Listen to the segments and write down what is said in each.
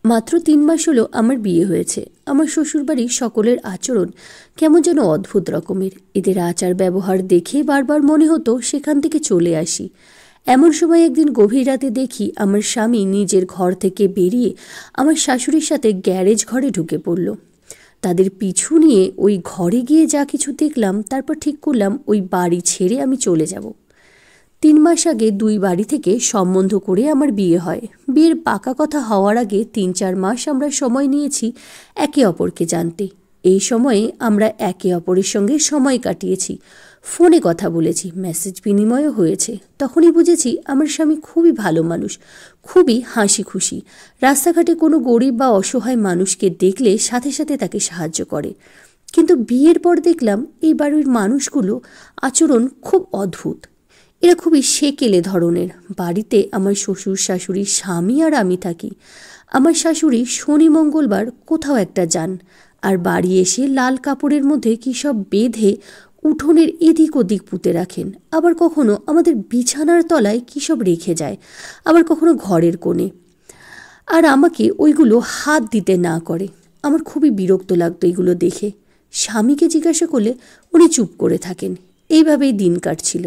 মাত্র 3 মাস হলো আমার বিয়ে হয়েছে। আমার শ্বশুরবাড়ির সকলের আচরণ কেমন যেন অদ্ভুত রকমের। এদের আচার ব্যবহার দেখে বারবার মনে হতো সেখান থেকে চলে আসি। এমন সময় একদিন গভীর রাতে দেখি আমার স্বামী নিজের ঘর থেকে বেরিয়ে আমার শাশুড়ির সাথে গ্যারেজ ঘরে ঢুকে পড়ল। তাদের পিছু নিয়ে ওই ঘরে গিয়ে যা কিছু দেখলাম, তারপর ঠিক করলাম ওই বাড়ি ছেড়ে আমি চলে যাব। 3 মাস আগে 2 বাড়ি থেকে সম্বন্ধ করে আমার বিয়ে হয়। বিয়ের পাকা কথা হওয়ার আগে 3-4 মাস আমরা সময় নিয়েছি একে অপরকে জানতে। এই সময়ে আমরা একে অপরের সঙ্গে সময় কাটিয়েছি, ফোনে কথা বলেছি, মেসেজ বিনিময়ও হয়েছে। তখনই বুঝেছি আমার স্বামী খুবই ভালো মানুষ, খুবই হাসি খুশি। রাস্তাঘাটে কোনো গরিব বা অসহায় মানুষকে দেখলে সাথে সাথে তাকে সাহায্য করে। কিন্তু বিয়ের পর দেখলাম এই বাড়ির মানুষগুলো আচরণ খুব অদ্ভুত। এরা খুবই সেকেলে ধরনের। বাড়িতে আমার শ্বশুর শাশুড়ি, স্বামী আর আমি থাকি। আমার শাশুড়ি শনি মঙ্গলবার কোথাও একটা যান, আর বাড়ি এসে লাল কাপড়ের মধ্যে কী সব বেঁধে উঠোনের এদিক ওদিক পুঁতে রাখেন। আবার কখনো আমাদের বিছানার তলায় কী সব রেখে যায়, আবার কখনো ঘরের কোণে। আর আমাকে ওইগুলো হাত দিতে না করে। আমার খুবই বিরক্ত লাগতো এগুলো দেখে। স্বামীকে জিজ্ঞাসা করলে উনি চুপ করে থাকেন। এইভাবেই দিন কাটছিল।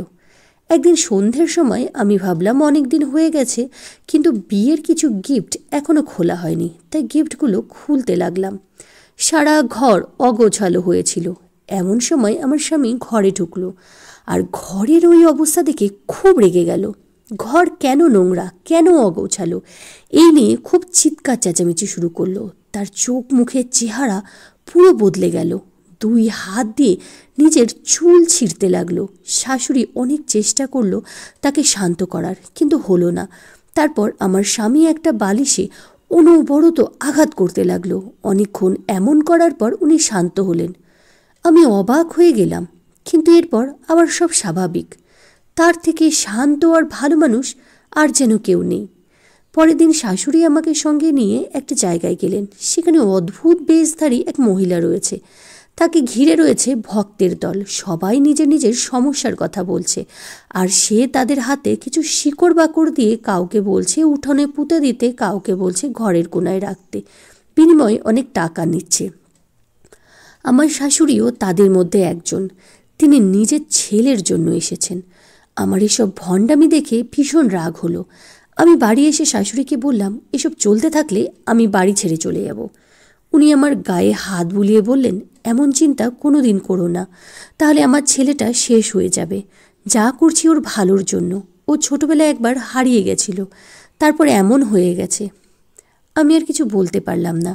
একদিন সন্ধ্যের সময় আমি ভাবলাম অনেক দিন হয়ে গেছে, কিন্তু বিয়ের কিছু গিফট এখনও খোলা হয়নি, তাই গিফটগুলো খুলতে লাগলাম। সারা ঘর অগোছালো হয়েছিল। এমন সময় আমার স্বামী ঘরে ঢুকলো, আর ঘরের ওই অবস্থা দেখে খুব রেগে গেল। ঘর কেন নোংরা, কেন অগোছালো, এই নিয়ে খুব চিৎকার চেঁচামেচি শুরু করলো। তার চোখ মুখের চেহারা পুরো বদলে গেল। 2 হাত দিয়ে নিজের চুল ছিঁড়তে লাগলো। শাশুড়ি অনেক চেষ্টা করলো তাকে শান্ত করার, কিন্তু হলো না। তারপর আমার স্বামী একটা বালিশে অনবরত আঘাত করতে লাগলো। অনেকক্ষণ এমন করার পর উনি শান্ত হলেন। আমি অবাক হয়ে গেলাম, কিন্তু এরপর আবার সব স্বাভাবিক। তার থেকে শান্ত আর ভালো মানুষ আর যেন কেউ নেই। পরের দিন শাশুড়ি আমাকে সঙ্গে নিয়ে একটা জায়গায় গেলেন। সেখানে অদ্ভুত বেশধারী এক মহিলা রয়েছে। তাকে ঘিরে রয়েছে ভক্তের দল। সবাই নিজের নিজের সমস্যার কথা বলছে, আর সে তাদের হাতে কিছু শিকড় বাকড় দিয়ে কাউকে বলছে উঠোনে পুঁতে দিতে, কাউকে বলছে ঘরের কোনায় রাখতে। বিনিময়ে অনেক টাকা নিচ্ছে। আমার শাশুড়িও তাদের মধ্যে একজন। তিনি নিজের ছেলের জন্য এসেছেন। আমার এসব ভণ্ডামি দেখে ভীষণ রাগ হলো। আমি বাড়ি এসে শাশুড়িকে বললাম, এসব চলতে থাকলে আমি বাড়ি ছেড়ে চলে যাব। উনি আমার গায়ে হাত বুলিয়ে বললেন, এমন চিন্তা কোনো দিন করো না, তাহলে আমার ছেলেটা শেষ হয়ে যাবে। যা করছি ওর ভালোর জন্য। ও ছোটবেলায় একবার হারিয়ে গেছিল, তারপর এমন হয়ে গেছে। আমি আর কিছু বলতে পারলাম না।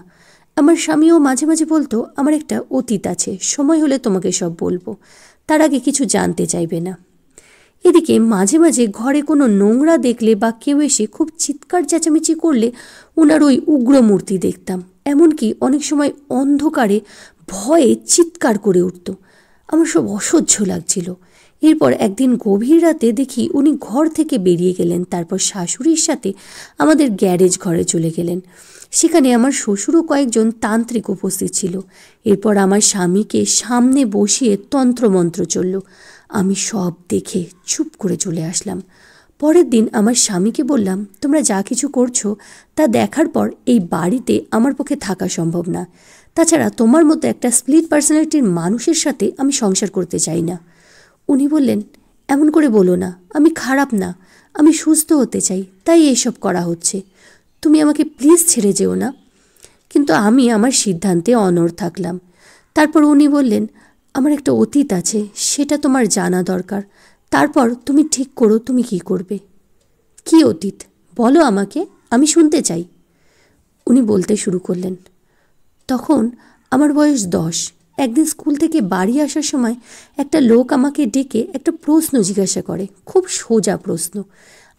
আমার স্বামীও মাঝে মাঝে বলতো, আমার একটা অতীত আছে, সময় হলে তোমাকে সব বলবো। তার আগে কিছু জানতে চাইবে না। এদিকে মাঝে মাঝে ঘরে কোনো নোংরা দেখলে বা কেউ এসে খুব চিৎকার চেঁচামেচি করলে ওনার ওই উগ্র মূর্তি দেখতাম। এমনকি অনেক সময় অন্ধকারে ভয়ে চিৎকার করে উঠত। আমার সব অসহ্য লাগছিল। এরপর একদিন গভীর রাতে দেখি উনি ঘর থেকে বেরিয়ে গেলেন। তারপর শাশুড়ির সাথে আমাদের গ্যারেজ ঘরে চলে গেলেন। সেখানে আমার শ্বশুরও কয়েকজন তান্ত্রিক উপস্থিত ছিল। এরপর আমার স্বামীকে সামনে বসিয়ে তন্ত্রমন্ত্র চলল। আমি সব দেখে চুপ করে চলে আসলাম। পরের দিন আমার স্বামীকে বললাম, তোমরা যা কিছু করছো তা দেখার পর এই বাড়িতে আমার পক্ষে থাকা সম্ভব না। তাছাড়া তোমার মতো একটা স্প্লিট পার্সোনালিটির মানুষের সাথে আমি সংসার করতে চাই না। উনি বললেন, এমন করে বলো না, আমি খারাপ না, আমি সুস্থ হতে চাই, তাই এইসব করা হচ্ছে। তুমি আমাকে প্লিজ ছেড়ে যেও না। কিন্তু আমি আমার সিদ্ধান্তে অনড় থাকলাম। তারপর উনি বললেন, আমার একটা অতীত আছে, সেটা তোমার জানা দরকার। তারপর তুমি ঠিক করো তুমি কি করবে। কি অতীত বলো আমাকে, আমি শুনতে চাই। উনি বলতে শুরু করলেন, তখন আমার বয়স 10। একদিন স্কুল থেকে বাড়ি আসার সময় একটা লোক আমাকে ডেকে একটা প্রশ্ন জিজ্ঞাসা করে, খুব সোজা প্রশ্ন।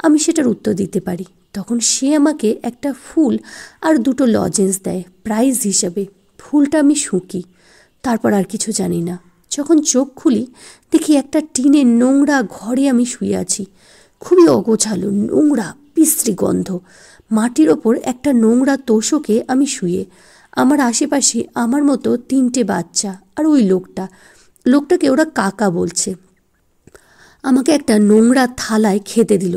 আমি সেটার উত্তর দিতে পারি। তখন সে আমাকে একটা ফুল আর 2টো লজেন্স দেয় প্রাইজ হিসাবে। ফুলটা আমি শুঁকি, তারপর আর কিছু জানি না। যখন চোখ খুলি দেখি একটা টিনের নোংরা ঘরে আমি শুয়ে আছি। খুবই অগোছালো, নোংরা, বিশ্রী গন্ধ। মাটির ওপর একটা নোংরা তোষকে আমি শুয়ে। আমার আশেপাশে আমার মতো 3টে বাচ্চা আর ওই লোকটাকে ওরা কাকা বলছে। আমাকে একটা নোংরা থালায় খেতে দিল।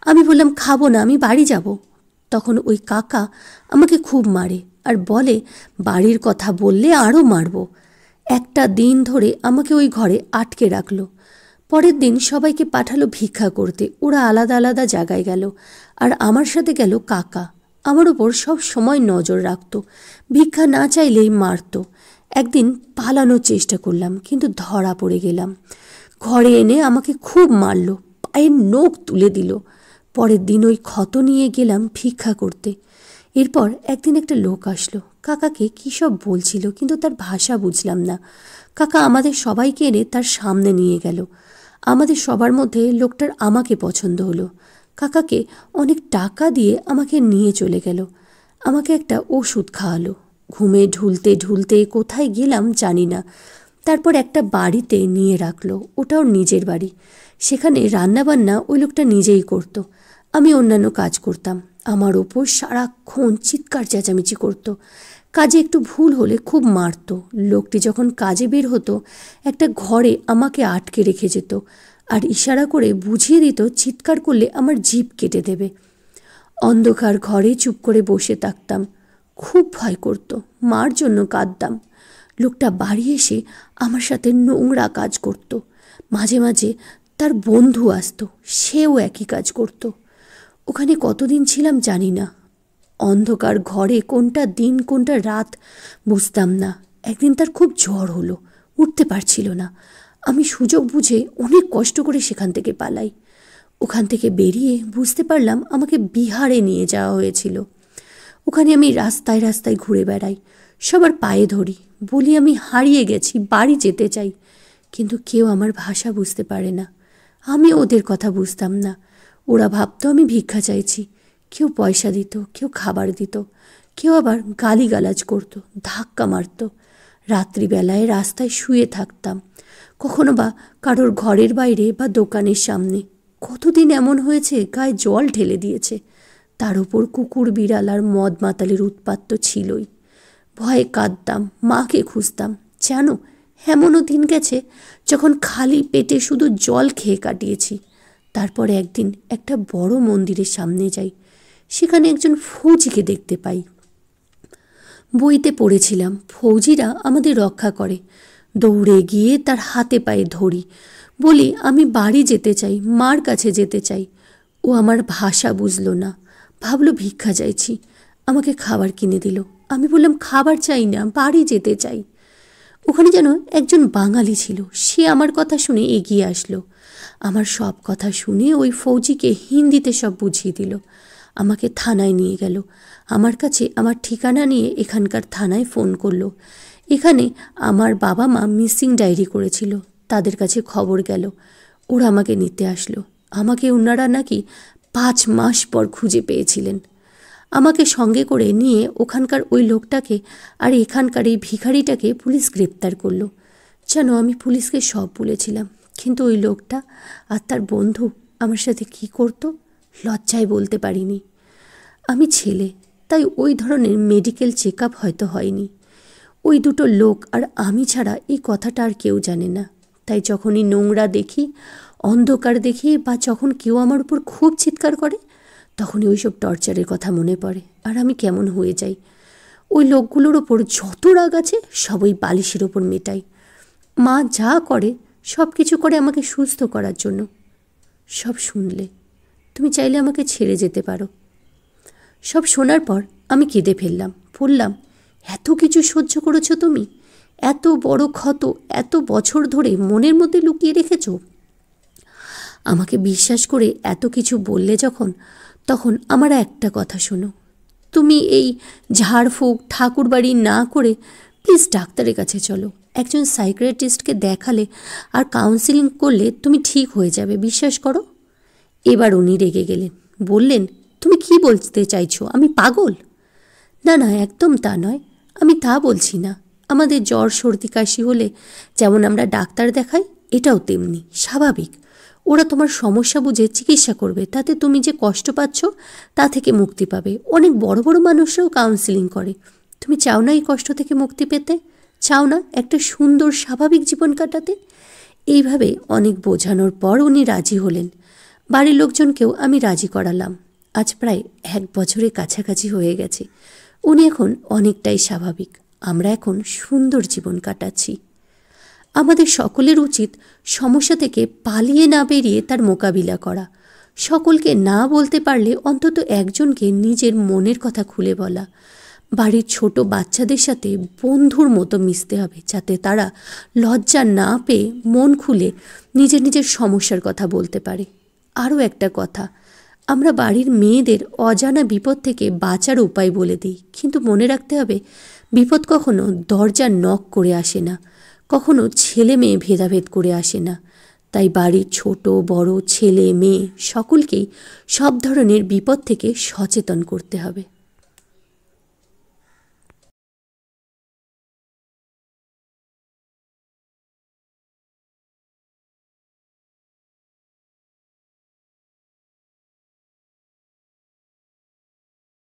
আমি বললাম, খাবো না, আমি বাড়ি যাব। তখন ওই কাকা আমাকে খুব মারে আর বলে বাড়ির কথা বললে আরও মারব। একটা দিন ধরে আমাকে ওই ঘরে আটকে রাখলো। পরের দিন সবাইকে পাঠালো ভিক্ষা করতে। ওরা আলাদা আলাদা জায়গায় গেল, আর আমার সাথে গেল কাকা। আমার ওপর সব সময় নজর রাখত, ভিক্ষা না চাইলেই মারত। একদিন পালানোর চেষ্টা করলাম, কিন্তু ধরা পড়ে গেলাম। ঘরে এনে আমাকে খুব মারল, পায়ের নখ তুলে দিল। পরের দিন ওই ক্ষত নিয়ে গেলাম ভিক্ষা করতে। এরপর একদিন একটা লোক আসলো, কাকাকে কী সব বলছিল, কিন্তু তার ভাষা বুঝলাম না। কাকা আমাদের সবাইকে এনে তার সামনে নিয়ে গেল। আমাদের সবার মধ্যে লোকটার আমাকে পছন্দ হলো। কাকাকে অনেক টাকা দিয়ে আমাকে নিয়ে চলে গেল। আমাকে একটা ওষুধ খাওয়ালো। ঘুমে ঢুলতে ঢুলতে কোথায় গেলাম জানি না। তারপর একটা বাড়িতে নিয়ে রাখলো, ওটাও নিজের বাড়ি। সেখানে রান্নাবান্না ওই লোকটা নিজেই করত, আমি অন্যান্য কাজ করতাম। আমার ওপর সারাক্ষণ চিৎকার চেঁচামেচি করত। কাজে একটু ভুল হলে খুব মারত। লোকটি যখন কাজে বের হতো একটা ঘরে আমাকে আটকে রেখে যেত আর ইশারা করে বুঝিয়ে দিত চিৎকার করলে আমার জিভ কেটে দেবে। অন্ধকার ঘরে চুপ করে বসে থাকতাম। খুব ভয় করত, মার জন্য কাঁদতাম। লোকটা বাড়ি এসে আমার সাথে নোংরা কাজ করত। মাঝে মাঝে তার বন্ধু আসতো, সেও একই কাজ করত। ওখানে কতদিন ছিলাম জানি না। অন্ধকার ঘরে কোনটা দিন কোনটা রাত বুঝতাম না। একদিন তার খুব জ্বর হলো, উঠতে পারছিল না। আমি সুযোগ বুঝে অনেক কষ্ট করে সেখান থেকে পালাই। ওখান থেকে বেরিয়ে বুঝতে পারলাম আমাকে বিহারে নিয়ে যাওয়া হয়েছিল। ওখানে আমি রাস্তায় রাস্তায় ঘুরে বেড়াই, সবার পায়ে ধরি, বলি আমি হারিয়ে গেছি, বাড়ি যেতে চাই। কিন্তু কেউ আমার ভাষা বুঝতে পারে না। আমি ওদের কথা বুঝতাম না। ওরা ভাবতো আমি ভিক্ষা চাইছি। কেউ পয়সা দিত, কেউ খাবার দিত, কেউ আবার গালিগালাজ করত, ধাক্কা মারত। রাত্রিবেলায় রাস্তায় শুয়ে থাকতাম, কখনো বা কারোর ঘরের বাইরে বা দোকানের সামনে। কতদিন এমন হয়েছে গায়ে জল ঢেলে দিয়েছে। তার উপর কুকুর বিড়াল আর মদ মাতালের উৎপাত তো ছিলই। ভয়ে কাঁদতাম, মাকে খুঁজতাম। জানো, এমনও দিন গেছে যখন খালি পেটে শুধু জল খেয়ে কাটিয়েছি। তারপর একদিন একটা বড় মন্দিরের সামনে যাই। সেখানে একজন ফৌজিকে দেখতে পাই। বইতে পড়েছিলাম ফৌজিরা আমাদের রক্ষা করে। দৌড়ে গিয়ে তার হাতে পায়ে ধরি, বলি আমি বাড়ি যেতে চাই, মার কাছে যেতে চাই। ও আমার ভাষা বুঝলো না, ভাবলো ভিক্ষা চাইছি। আমাকে খাবার কিনে দিল। আমি বললাম খাবার চাই না, বাড়ি যেতে চাই। ওখানে যেন একজন বাঙালি ছিল, সে আমার কথা শুনে এগিয়ে আসলো। আমার সব কথা শুনে ওই ফৌজিকে হিন্দিতে সব বুঝিয়ে দিল। আমাকে থানায় নিয়ে গেল। আমার কাছে আমার ঠিকানা নিয়ে এখানকার থানায় ফোন করলো। এখানে আমার বাবা মা মিসিং ডায়েরি করেছিল, তাদের কাছে খবর গেল। ওরা আমাকে নিতে আসলো। আমাকে ওনারা নাকি 5 মাস পর খুঁজে পেয়েছিলেন। আমাকে সঙ্গে করে নিয়ে ওখানকার ওই লোকটাকে আর এখানকার এই ভিখারিটাকে পুলিশ গ্রেপ্তার করলো। জানো, আমি পুলিশকে সব বলেছিলাম, কিন্তু ওই লোকটা আর তার বন্ধু আমার সাথে কী করতো লজ্জায় বলতে পারিনি। আমি ছেলে, তাই ওই ধরনের মেডিকেল চেক আপ হয়তো হয়নি। ওই দুটো লোক আর আমি ছাড়া এই কথাটা আর কেউ জানে না। তাই যখনই নোংরা দেখি, অন্ধকার দেখি, বা যখন কেউ আমার উপর খুব চিৎকার করে, তখনই ওইসব টর্চারের কথা মনে পড়ে আর আমি কেমন হয়ে যাই। ওই লোকগুলোর ওপর যত রাগ আছে সব ওই বালিশের ওপর মেটাই। মা যা করে সব কিছু করে আমাকে সুস্থ করার জন্য। সব শুনলে তুমি চাইলে আমাকে ছেড়ে যেতে পারো। সব শোনার পর আমি কেঁদে ফেললাম। বললাম, এত কিছু সহ্য করেছো তুমি? এত বড় ক্ষত এত বছর ধরে মনের মধ্যে লুকিয়ে রেখেছো? আমাকে বিশ্বাস করে এত কিছু বললে যখন, তখন আমার একটা কথা শোনো। তুমি এই ঝাড়ফুঁক ঠাকুরবাড়ি না করে প্লিজ ডাক্তারের কাছে চলো। একজন সাইকিয়াট্রিস্টকে দেখালে আর কাউন্সিলিং করলে তুমি ঠিক হয়ে যাবে, বিশ্বাস করো। এবার উনি রেগে গেলেন, বললেন, তুমি কি বলতে চাইছো? আমি পাগল? না না, একদম তা নয়, আমি তা বলছি না। আমাদের জ্বর সর্দি কাশি হলে যেমন আমরা ডাক্তার দেখাই, এটাও তেমনি স্বাভাবিক। ওরা তোমার সমস্যা বুঝে চিকিৎসা করবে, তাতে তুমি যে কষ্ট পাচ্ছ তা থেকে মুক্তি পাবে। অনেক বড় বড় মানুষরাও কাউন্সিলিং করে। তুমি চাও না এই কষ্ট থেকে মুক্তি পেতে? চাও না একটা সুন্দর স্বাভাবিক জীবন কাটাতে? এইভাবে অনেক বোঝানোর পর উনি রাজি হলেন। বাড়ির লোকজনকেও আমি রাজি করালাম। আজ প্রায় 1 বছরের কাছাকাছি হয়ে গেছে। উনি এখন অনেকটাই স্বাভাবিক। আমরা এখন সুন্দর জীবন কাটাচ্ছি। আমাদের সকলের উচিত সমস্যা থেকে পালিয়ে না বেরিয়ে তার মোকাবিলা করা। সকলকে না বলতে পারলে অন্তত একজনকে নিজের মনের কথা খুলে বলা। বাড়ির ছোট বাচ্চাদের সাথে বন্ধুর মতো মিশতে হবে, যাতে তারা লজ্জা না পেয়ে মন খুলে নিজের নিজের সমস্যার কথা বলতে পারে। আরও একটা কথা, আমরা বাড়ির মেয়েদের অজানা বিপদ থেকে বাঁচার উপায় বলে দিই, কিন্তু মনে রাখতে হবে বিপদ কখনো দরজা নক করে আসে না, কখনো ছেলে মেয়ে ভেদাভেদ করে আসে না। তাই বাড়ির ছোট বড় ছেলে মেয়ে সকলকেই সব ধরনের বিপদ থেকে সচেতন করতে হবে।